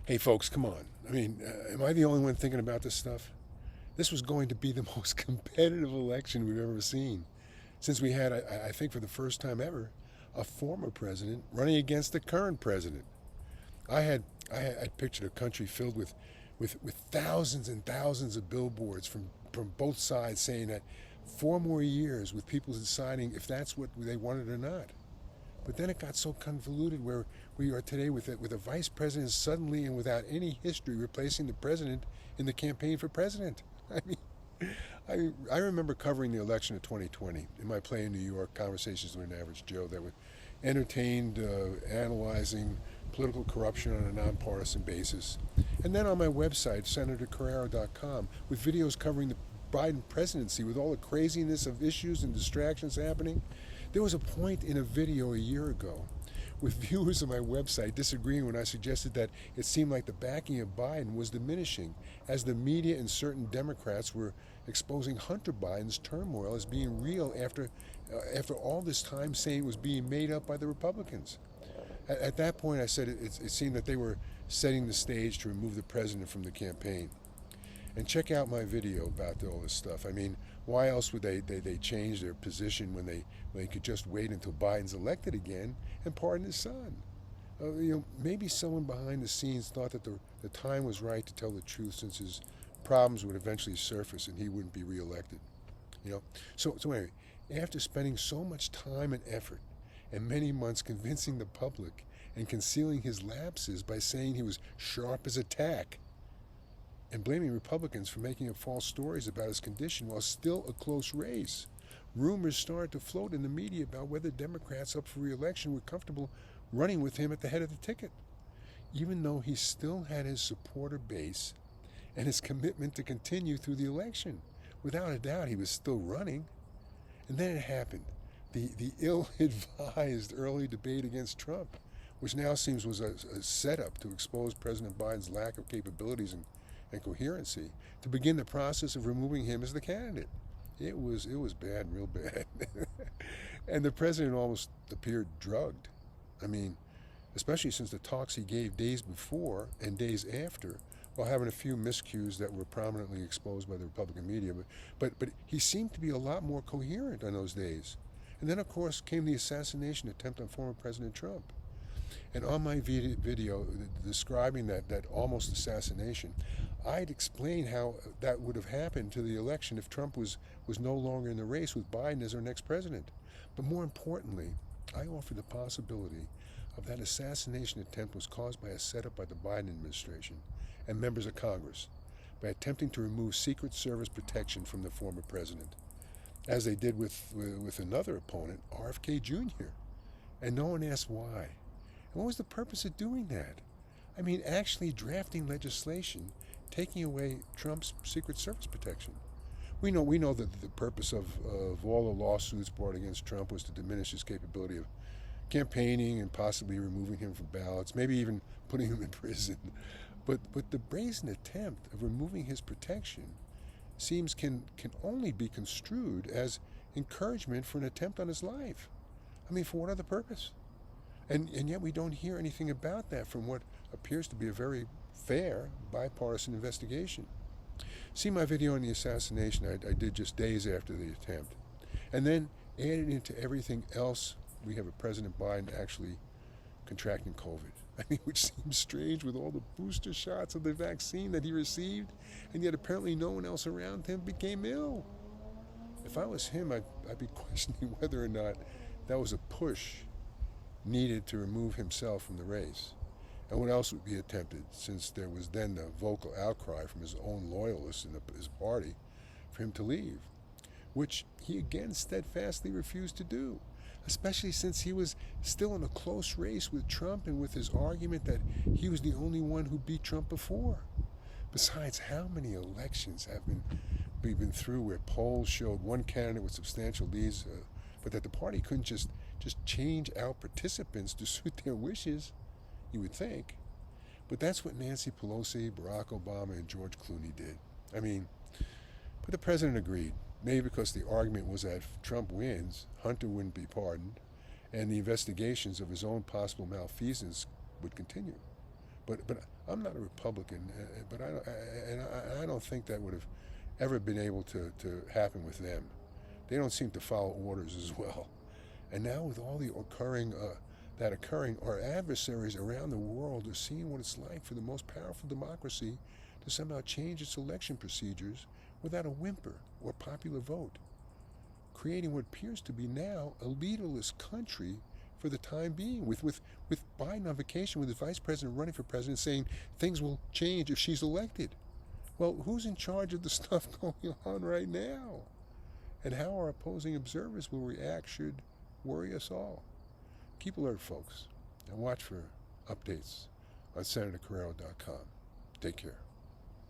Hey, folks, come on. I mean, am I the only one thinking about this stuff? This was going to be the most competitive election we've ever seen, since we had, I think, for the first time ever, a former president running against the current president. I had, I pictured a country filled with thousands and thousands of billboards from both sides saying that 4 more years with people deciding if that's what they wanted or not. But then it got so convoluted where we are today with a vice president suddenly and without any history replacing the president in the campaign for president. I mean, I remember covering the election of 2020 in my play in New York, Conversations with an Average Joe, that were entertained, analyzing political corruption on a nonpartisan basis. And then on my website, senatorcarraro.com, with videos covering the Biden presidency with all the craziness of issues and distractions happening. There was a point in a video a year ago with viewers of my website disagreeing when I suggested that it seemed like the backing of Biden was diminishing as the media and certain Democrats were exposing Hunter Biden's turmoil as being real after all this time saying it was being made up by the Republicans. At that point, I said it seemed that they were setting the stage to remove the president from the campaign. And check out my video about all this stuff. I mean, why else would they change their position when they could just wait until Biden's elected again and pardon his son? Maybe someone behind the scenes thought that the time was right to tell the truth, since his problems would eventually surface and he wouldn't be reelected. So anyway, after spending so much time and effort and many months convincing the public and concealing his lapses by saying he was sharp as a tack, and blaming Republicans for making up false stories about his condition while still a close race, rumors started to float in the media about whether Democrats up for re-election were comfortable running with him at the head of the ticket, even though he still had his supporter base and his commitment to continue through the election. Without a doubt, he was still running. And then it happened. The ill-advised early debate against Trump, which now seems was a setup to expose President Biden's lack of capabilities and coherency, to begin the process of removing him as the candidate. It was bad, real bad. And the president almost appeared drugged. I mean, especially since the talks he gave days before and days after, while having a few miscues that were prominently exposed by the Republican media. But he seemed to be a lot more coherent on those days. And then, of course, came the assassination attempt on former President Trump. And on my video describing that almost assassination, I'd explain how that would have happened to the election if Trump was no longer in the race with Biden as our next president. But more importantly, I offered the possibility of that assassination attempt was caused by a setup by the Biden administration and members of Congress by attempting to remove Secret Service protection from the former president, as they did with another opponent, RFK Jr. And no one asked why. And what was the purpose of doing that? I mean, actually drafting legislation taking away Trump's Secret Service protection. We know that the purpose of all the lawsuits brought against Trump was to diminish his capability of campaigning and possibly removing him from ballots, maybe even putting him in prison. But the brazen attempt of removing his protection seems can only be construed as encouragement for an attempt on his life. I mean, for what other purpose? And yet we don't hear anything about that from what appears to be a very fair, bipartisan investigation. See my video on the assassination I did just days after the attempt. And then added into everything else, we have a President Biden actually contracting COVID. I mean, which seems strange with all the booster shots of the vaccine that he received, and yet apparently no one else around him became ill. If I was him, I'd be questioning whether or not that was a push needed to remove himself from the race. And what else would be attempted, since there was then the vocal outcry from his own loyalists in his party for him to leave, which he again steadfastly refused to do, especially since he was still in a close race with Trump and with his argument that he was the only one who beat Trump before. Besides, how many elections have we've been through where polls showed one candidate with substantial leads, but that the party couldn't just change out participants to suit their wishes, you would think. But that's what Nancy Pelosi, Barack Obama, and George Clooney did. I mean, but the president agreed, maybe because the argument was that if Trump wins, Hunter wouldn't be pardoned, and the investigations of his own possible malfeasance would continue. But I'm not a Republican, but I don't think that would have ever been able to happen with them. They don't seem to follow orders as well. And now with all the occurring, our adversaries around the world are seeing what it's like for the most powerful democracy to somehow change its election procedures without a whimper or popular vote, creating what appears to be now a leaderless country for the time being, with Biden on vacation with the vice president running for president saying things will change if she's elected. Well, who's in charge of the stuff going on right now? And how our opposing observers will react should worry us all. Keep alert, folks, and watch for updates on senatorcarraro.com. Take care.